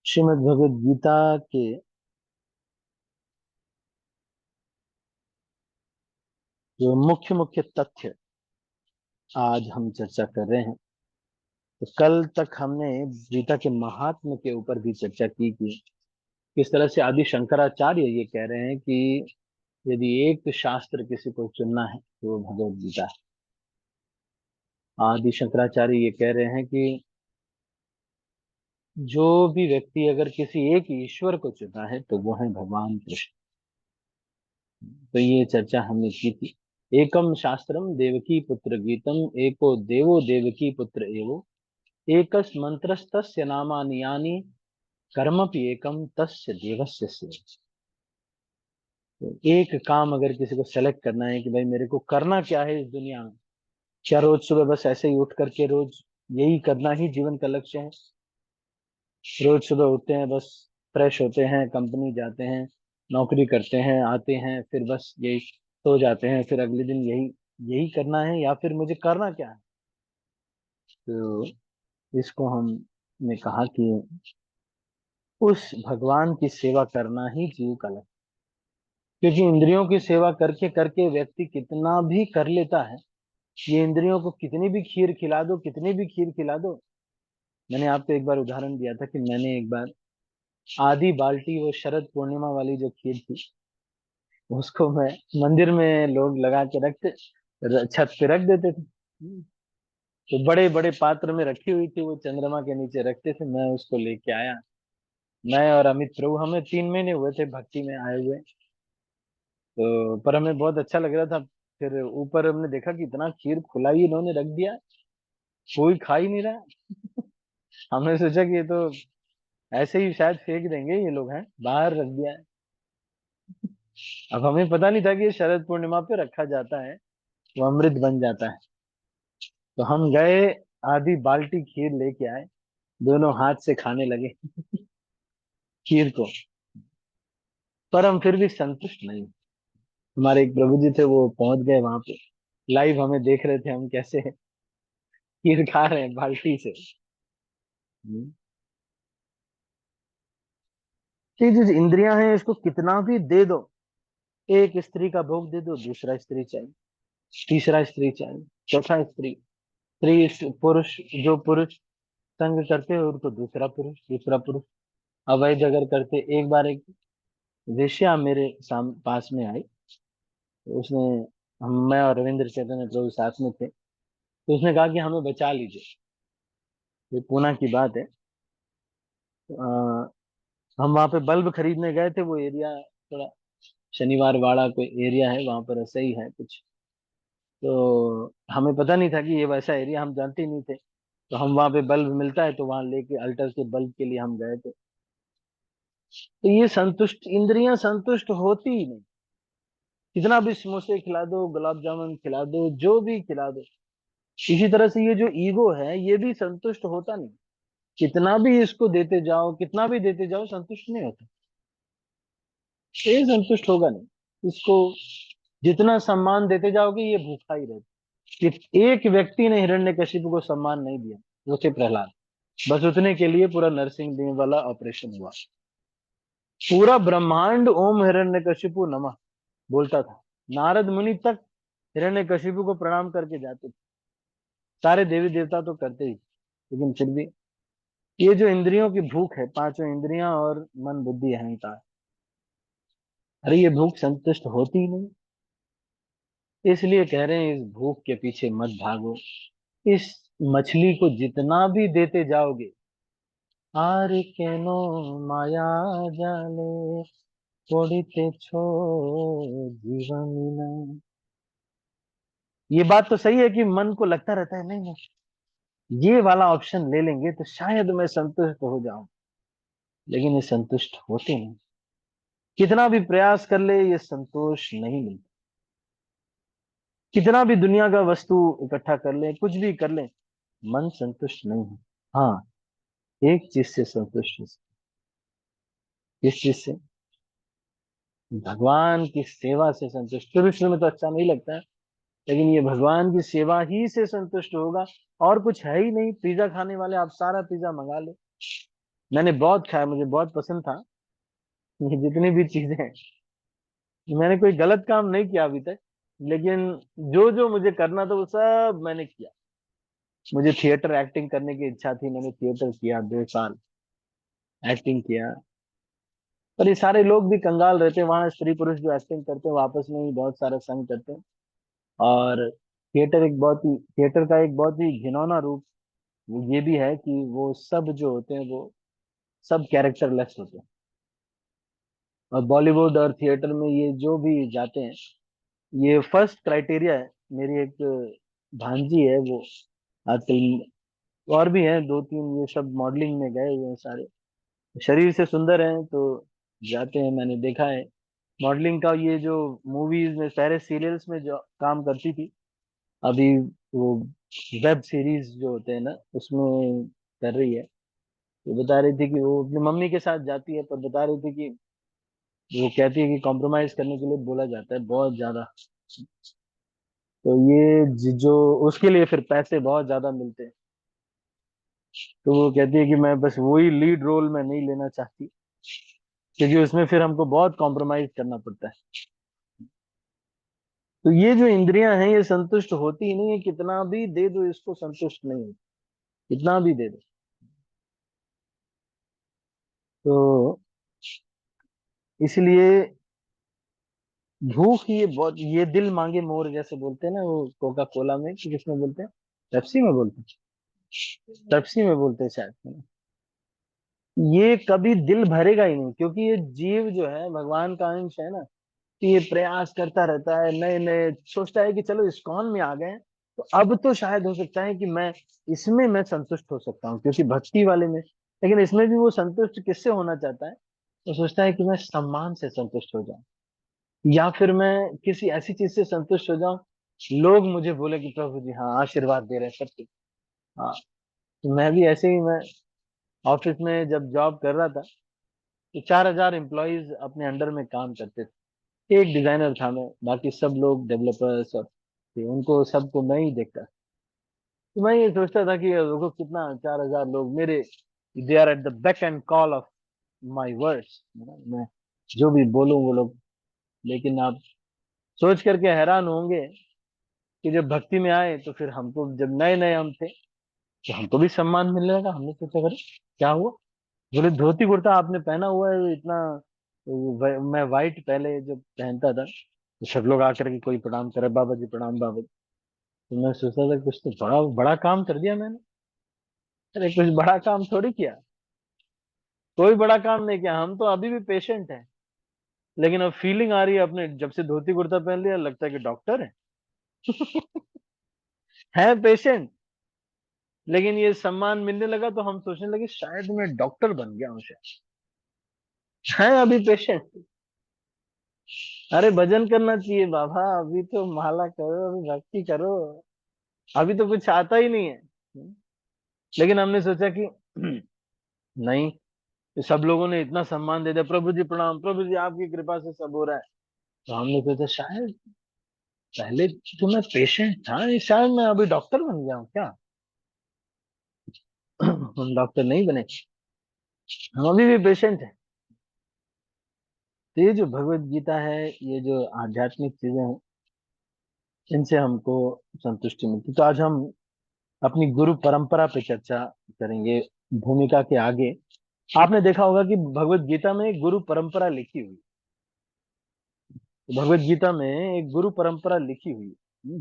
श्रीमद् भगवद गीता के जो मुख्य मुख्य तथ्य आज हम चर्चा कर रहे हैं। तो कल तक हमने गीता के महात्म्य के ऊपर भी चर्चा की कि किस तरह से आदि शंकराचार्य ये कह रहे हैं कि यदि एक शास्त्र किसी को चुनना है तो वो भगवद गीता है। आदि शंकराचार्य ये कह रहे हैं कि जो भी व्यक्ति अगर किसी एक ईश्वर को चुना है तो वो है भगवान कृष्ण। तो ये चर्चा हमने की थी। एकम शास्त्रम देवकी पुत्र गीतम एको देवो देवकी पुत्र एवो एकस मंत्रस्तस्य नामानि यानि कर्मपि एकम तस्य देवस्य सेवा। तो एक काम अगर किसी को सेलेक्ट करना है कि भाई मेरे को करना क्या है इस दुनिया में, क्या रोज सुबह बस ऐसे ही उठ करके रोज यही करना ही जीवन का लक्ष्य है? रोज सुबह उठते हैं, बस फ्रेश होते हैं, कंपनी जाते हैं, नौकरी करते हैं, आते हैं, फिर बस यही सो जाते हैं, फिर अगले दिन यही यही करना है, या फिर मुझे करना क्या है? तो इसको हमने कहा कि उस भगवान की सेवा करना ही जीव का लक्ष्य। क्योंकि इंद्रियों की सेवा करके करके व्यक्ति कितना भी कर लेता है, ये इंद्रियों को कितनी भी खीर खिला दो, कितनी भी खीर खिला दो। मैंने आपको एक बार उदाहरण दिया था कि मैंने एक बार आधी बाल्टी वो शरद पूर्णिमा वाली जो खीर थी, उसको मैं मंदिर में लोग लगा के रखते, छत पे रख देते थे। तो बड़े बड़े पात्र में रखी हुई थी, वो चंद्रमा के नीचे रखते थे। मैं उसको लेके आया, मैं और अमित प्रभु, हमें 3 महीने हुए थे भक्ति में आए हुए। तो पर हमें बहुत अच्छा लग रहा था। फिर ऊपर हमने देखा कि इतना खीर खुला ही इन्होंने रख दिया, कोई खा ही नहीं रहा। हमने सोचा कि ये तो ऐसे ही शायद फेंक देंगे ये लोग, हैं बाहर रख दिया है। अब हमें पता नहीं था कि ये शरद पूर्णिमा पे रखा जाता है, वो अमृत बन जाता है। तो हम गए, आधी बाल्टी खीर लेके आए, दोनों हाथ से खाने लगे खीर को। पर हम फिर भी संतुष्ट नहीं। हमारे एक प्रभु जी थे, वो पहुंच गए वहां पे, लाइव हमें देख रहे थे हम कैसे खीर खा रहे हैं बाल्टी से। हम्म। ये जो इंद्रियां हैं इसको कितना भी दे दो, एक स्त्री का भोग दे दो, दूसरा स्त्री चाहिए, तीसरा स्त्री चाहिए, चौथा स्त्री, पुरुष, जो पुरुष संग करते हैं उनको दूसरा पुरुष, दूसरा पुरुष। अवैध अगर करते, एक बार एक वेश्या मेरे पास में आई, तो उसने, मैं और रविंद्र चैतन्य प्रभु साथ में थे, तो उसने कहा कि हमें बचा लीजिए। ये पूना की बात है। हम वहां पे बल्ब खरीदने गए थे, वो एरिया थोड़ा शनिवार वाड़ा कोई एरिया है, वहां पर ऐसा ही है कुछ। तो हमें पता नहीं था कि ये वैसा एरिया, हम जानते ही नहीं थे। तो हम वहां पे बल्ब मिलता है तो वहां लेके अल्टर के बल्ब के लिए हम गए थे। तो ये संतुष्ट इंद्रियां संतुष्ट होती ही नहीं। कितना भी समोसे खिला दो, गुलाब जामुन खिला दो, जो भी खिला दो। इसी तरह से ये जो ईगो है ये भी संतुष्ट होता नहीं। कितना भी इसको देते जाओ, कितना भी देते जाओ, संतुष्ट नहीं होता। ये संतुष्ट होगा नहीं इसको। जितना सम्मान देते जाओगे ये भूखा ही रहेगा। कि एक व्यक्ति ने हिरण्यकशिपु को सम्मान नहीं दिया, वो थे प्रहलाद। बस उतने के लिए पूरा नरसिंह देव वाला ऑपरेशन हुआ। पूरा ब्रह्मांड ओम हिरण्यकशिपु नमः बोलता था। नारद मुनि तक हिरण्यकशिपु को प्रणाम करके जाते थे। सारे देवी देवता तो करते ही, लेकिन फिर भी ये जो इंद्रियों की भूख है, पांचों इंद्रियां और मन बुद्धि अहंकार, अरे ये भूख संतुष्ट होती ही नहीं। इसलिए कह रहे हैं इस भूख के पीछे मत भागो। इस मछली को जितना भी देते जाओगे, आर केनो माया जाले पड़ितेछो जीवन। ये बात तो सही है कि मन को लगता रहता है, नहीं नहीं, ये वाला ऑप्शन ले लेंगे तो शायद मैं संतुष्ट हो जाऊं। लेकिन ये संतुष्ट होते नहीं। कितना भी प्रयास कर ले ये संतोष नहीं मिलता। कितना भी दुनिया का वस्तु इकट्ठा कर ले, कुछ भी कर ले, मन संतुष्ट नहीं है। हाँ, एक चीज से संतुष्ट है। किस चीज से? भगवान की सेवा से संतुष्ट। शुरू शुरू में तो अच्छा नहीं लगता है, लेकिन ये भगवान की सेवा ही से संतुष्ट होगा, और कुछ है ही नहीं। पिज्जा खाने वाले आप सारा पिज्जा मंगा लो, मैंने बहुत खाया, मुझे बहुत पसंद था। ये जितनी भी चीजें हैं, मैंने कोई गलत काम नहीं किया अभी तक, लेकिन जो जो मुझे करना था वो सब मैंने किया। मुझे थिएटर एक्टिंग करने की इच्छा थी, मैंने थिएटर किया, 2 साल एक्टिंग किया। पर ये सारे लोग भी कंगाल रहते हैं वहां, स्त्री पुरुष जो एक्टिंग करते हैं वो आपस में ही बहुत सारा संग करते हैं। और थिएटर का एक बहुत ही घिनौना रूप वो ये भी है कि वो सब जो होते हैं वो सब कैरेक्टरलेस होते हैं। और बॉलीवुड और थिएटर में ये जो भी जाते हैं, ये फर्स्ट क्राइटेरिया है। मेरी एक भांजी है, वो आजकल, और भी हैं 2-3, ये सब मॉडलिंग में गए हुए हैं सारे, शरीर से सुंदर हैं तो जाते हैं, मैंने देखा है। मॉडलिंग का ये जो मूवीज में, पहले सीरियल्स में जो काम करती थी, अभी वो वेब सीरीज जो होते हैं ना उसमें कर रही है। वो बता रही थी कि वो अपनी मम्मी के साथ जाती है, पर बता रही थी कि वो कहती है कि कॉम्प्रोमाइज करने के लिए बोला जाता है बहुत ज्यादा। तो ये जो उसके लिए फिर पैसे बहुत ज्यादा मिलते हैं, तो वो कहती है कि मैं बस वही लीड रोल में नहीं लेना चाहती, क्योंकि उसमें फिर हमको बहुत कॉम्प्रोमाइज करना पड़ता है। तो ये जो इंद्रियां हैं ये संतुष्ट होती ही नहीं है, कितना भी दे दो इसको संतुष्ट नहीं होती, कितना भी दे दो। तो इसलिए भूख ये बहुत, ये दिल मांगे मोर जैसे बोलते हैं ना, वो कोका कोला में कि किसमें बोलते हैं, पेप्सी में बोलते हैं, पेप्सी में बोलते हैं शायद। ये कभी दिल भरेगा ही नहीं, क्योंकि ये जीव जो है भगवान का अंश है ना, तो ये प्रयास करता रहता है, नए नए सोचता है कि चलो इस्कॉन में आ गए हैं, तो अब तो शायद हो सकता है कि मैं इसमें मैं संतुष्ट हो सकता हूँ, क्योंकि भक्ति वाले में। लेकिन इसमें भी वो संतुष्ट किससे होना चाहता है? वो सोचता है कि मैं सम्मान से संतुष्ट हो जाऊं, या फिर मैं किसी ऐसी चीज से संतुष्ट हो जाऊं, लोग मुझे बोले कि प्रभु जी हाँ आशीर्वाद दे रहे हैं सबके। हाँ, तो मैं भी ऐसे ही, मैं ऑफिस में जब जॉब कर रहा था, तो 4,000 एम्प्लॉयज अपने अंडर में काम करते थे। एक डिजाइनर था मैं, बाकी सब लोग डेवलपर्स और थे, उनको सबको मैं ही देखता। तो मैं ये सोचता था कि देखो कितना, 4,000 लोग मेरे, they are at the back end call of my words, मैं जो भी बोलूं वो लोग। लेकिन आप सोच करके हैरान होंगे कि जब भक्ति में आए तो फिर हमको, जब नए नए हम थे तो हमको भी सम्मान मिलने लगा। हमने सोचा अरे क्या हुआ, बोले धोती कुर्ता आपने पहना हुआ है इतना, मैं वाइट पहले जब पहनता था तो सब लोग आकर के कोई प्रणाम करे, बाबा जी प्रणाम बाबा जी। तो मैं सोचता था कुछ तो बड़ा बड़ा काम कर दिया मैंने। अरे कुछ बड़ा काम थोड़ी किया, कोई बड़ा काम नहीं किया, हम तो अभी भी पेशेंट हैं। लेकिन अब फीलिंग आ रही है, अपने जब से धोती कुर्ता पहन लिया लगता है कि डॉक्टर है। है पेशेंट, लेकिन ये सम्मान मिलने लगा तो हम सोचने लगे शायद मैं डॉक्टर बन गया हूँ शायद। है अभी पेशेंट। अरे भजन करना चाहिए बाबा, अभी तो माला करो, अभी भक्ति करो, अभी तो कुछ आता ही नहीं है। लेकिन हमने सोचा कि नहीं, सब लोगों ने इतना सम्मान दे दिया, प्रभु जी प्रणाम, प्रभु जी आपकी कृपा से सब हो रहा है। तो हमने सोचा शायद पहले तो मैं पेशेंट था, ये शायद मैं अभी डॉक्टर बन गया हूँ क्या। हम डॉक्टर नहीं बने, हम अभी भी पेशेंट हैं। तो ये जो भगवत गीता है, ये जो आध्यात्मिक चीजें हैं, इनसे हमको संतुष्टि मिलती। तो आज हम अपनी गुरु परंपरा पे चर्चा करेंगे, भूमिका के आगे। आपने देखा होगा कि भगवत गीता में एक गुरु परंपरा लिखी हुई, भगवत गीता में एक गुरु परंपरा लिखी हुई है।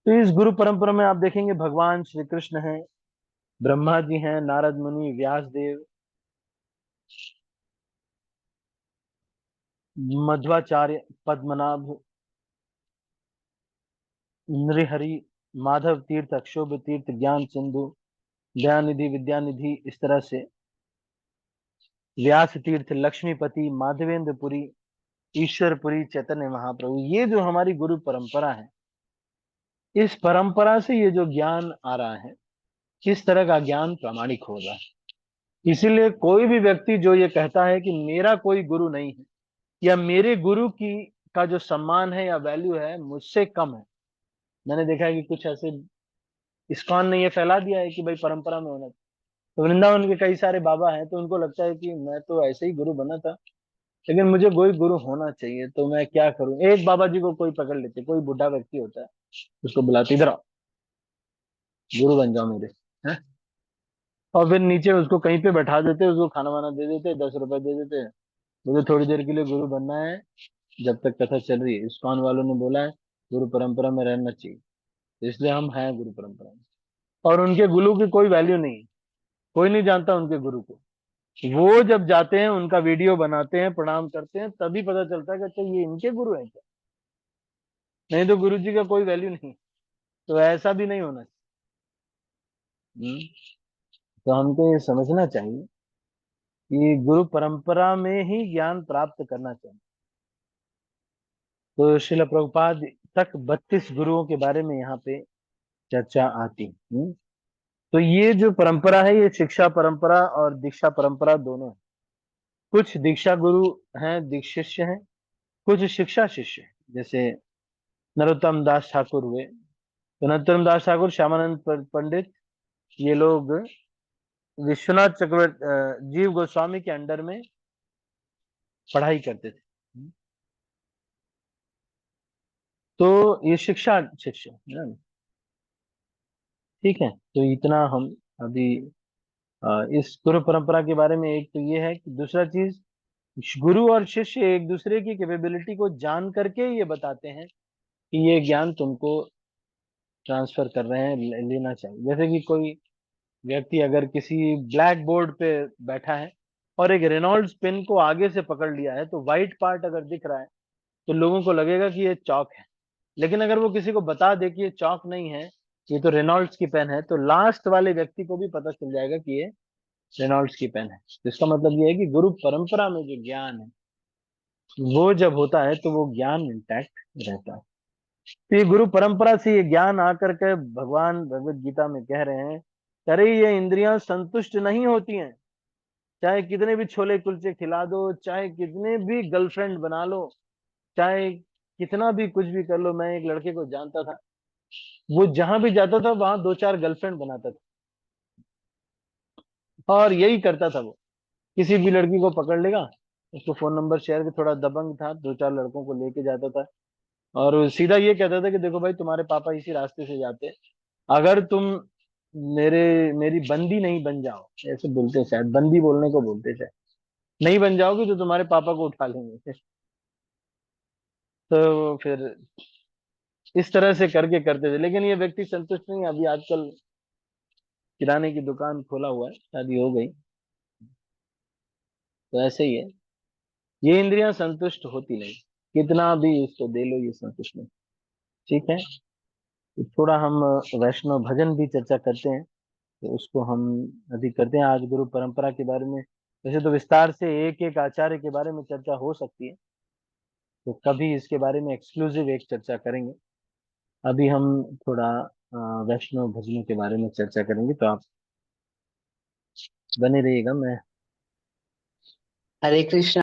तो इस गुरु परंपरा में आप देखेंगे भगवान श्री कृष्ण हैं, ब्रह्मा जी हैं, नारद मुनि, व्यास देव, मध्वाचार्य, पद्मनाभ, नृहरि, माधव तीर्थ, अक्षोभ तीर्थ, ज्ञान सिंधु, दयानिधि, विद्यानिधि, इस तरह से व्यास तीर्थ, लक्ष्मीपति, माधवेंद्रपुरी, ईश्वरपुरी, चैतन्य महाप्रभु, ये जो हमारी गुरु परंपरा है, इस परंपरा से ये जो ज्ञान आ रहा है, किस तरह का ज्ञान प्रामाणिक होगा। इसीलिए कोई भी व्यक्ति जो ये कहता है कि मेरा कोई गुरु नहीं है, या मेरे गुरु की का जो सम्मान है या वैल्यू है मुझसे कम है। मैंने देखा है कि कुछ ऐसे इस्कॉन ने ये फैला दिया है कि भाई परंपरा में होना। तो वृंदावन के कई सारे बाबा हैं, तो उनको लगता है कि मैं तो ऐसे ही गुरु बना था, लेकिन मुझे कोई गुरु होना चाहिए, तो मैं क्या करूं। एक बाबा जी को कोई पकड़ लेते, कोई बुढ़ा व्यक्ति होता है, उसको बुलाते, इधर आओ, गुरु बन जाओ मेरे, हैं। और फिर नीचे उसको कहीं पे बैठा देते, उसको खाना वाना दे देते, 10 रुपए दे देते, मुझे थोड़ी देर के लिए गुरु बनना है, जब तक कथा चल रही है। इस्कॉन वालों ने बोला है गुरु परंपरा में रहना चाहिए, तो इसलिए हम हैं गुरु परंपरा में। और उनके गुरु की कोई वैल्यू नहीं, कोई नहीं जानता उनके गुरु को। वो जब जाते हैं, उनका वीडियो बनाते हैं, प्रणाम करते हैं, तभी पता चलता है कि अच्छा ये इनके गुरु हैं क्या। नहीं तो गुरु जी का कोई वैल्यू नहीं। तो ऐसा भी नहीं होना चाहिए। तो हमको ये समझना चाहिए कि गुरु परंपरा में ही ज्ञान प्राप्त करना चाहिए। तो श्रील प्रभुपाद तक 32 गुरुओं के बारे में यहाँ पे चर्चा आती। तो ये जो परंपरा है, ये शिक्षा परंपरा और दीक्षा परंपरा दोनों है। कुछ दीक्षा गुरु हैं, दीक्षिष्य हैं, कुछ शिक्षा शिष्य हैं। जैसे नरोत्तम दास ठाकुर हुए, तो नरोत्तम दास ठाकुर, श्यामानंद पंडित, ये लोग विश्वनाथ चक्रवर्ती जीव गोस्वामी के अंडर में पढ़ाई करते थे। तो ये शिक्षा शिष्य है ना। ठीक है, तो इतना हम अभी इस गुरु परंपरा के बारे में। एक तो ये है कि दूसरा चीज, गुरु और शिष्य एक दूसरे की कैपेबिलिटी को जान करके ये बताते हैं कि ये ज्ञान तुमको ट्रांसफर कर रहे हैं, लेना चाहिए। जैसे कि कोई व्यक्ति अगर किसी ब्लैक बोर्ड पे बैठा है और एक रेनॉल्ड्स पेन को आगे से पकड़ लिया है, तो व्हाइट पार्ट अगर दिख रहा है तो लोगों को लगेगा कि ये चौक है। लेकिन अगर वो किसी को बता दे कि ये चौक नहीं है, ये तो रेनॉल्ड्स की पेन है, तो लास्ट वाले व्यक्ति को भी पता चल जाएगा कि ये रेनॉल्ड्स की पेन है। तो इसका मतलब ये है कि गुरु परंपरा में जो ज्ञान है, वो जब होता है तो वो ज्ञान इंटैक्ट रहता है। तो ये गुरु परंपरा से ये ज्ञान आकर के भगवान भगवत गीता में कह रहे हैं, अरे ये इंद्रियां संतुष्ट नहीं होती हैं, चाहे कितने भी छोले कुलचे खिला दो, चाहे कितने भी गर्लफ्रेंड बना लो, चाहे कितना भी कुछ भी कर लो। मैं एक लड़के को जानता था, वो जहां भी जाता था वहां 2-4 गर्लफ्रेंड बनाता था, और यही करता था वो। किसी भी लड़की को पकड़ लेगा, उसको फोन नंबर शेयर के, थोड़ा दबंग था, 2-4 लड़कों को लेके जाता था, और सीधा ये कहता था कि देखो भाई, तुम्हारे पापा इसी रास्ते से जाते हैं, अगर तुम मेरी बंदी नहीं बन जाओ, ऐसे बोलते हैं शायद, बंदी बोलने को बोलते हैं शायद, नहीं बन जाओगी तो तुम्हारे पापा को उठा लेंगे। तो फिर इस तरह से करके करते थे, लेकिन ये व्यक्ति संतुष्ट नहीं। अभी आजकल किराने की दुकान खोला हुआ है, शादी हो गई। तो ऐसे ही है, ये इंद्रियां संतुष्ट होती नहीं, कितना भी इसको दे लो ये संतुष्ट नहीं। ठीक है, तो थोड़ा हम वैष्णव भजन भी चर्चा करते हैं, तो उसको हम अभी करते हैं आज गुरु परंपरा के बारे में। वैसे तो विस्तार से एक एक आचार्य के बारे में चर्चा हो सकती है, तो कभी इसके बारे में एक्सक्लूसिव एक चर्चा करेंगे। अभी हम थोड़ा वैष्णव भजनों के बारे में चर्चा करेंगे, तो आप बने रहिएगा। मैं हरे कृष्ण।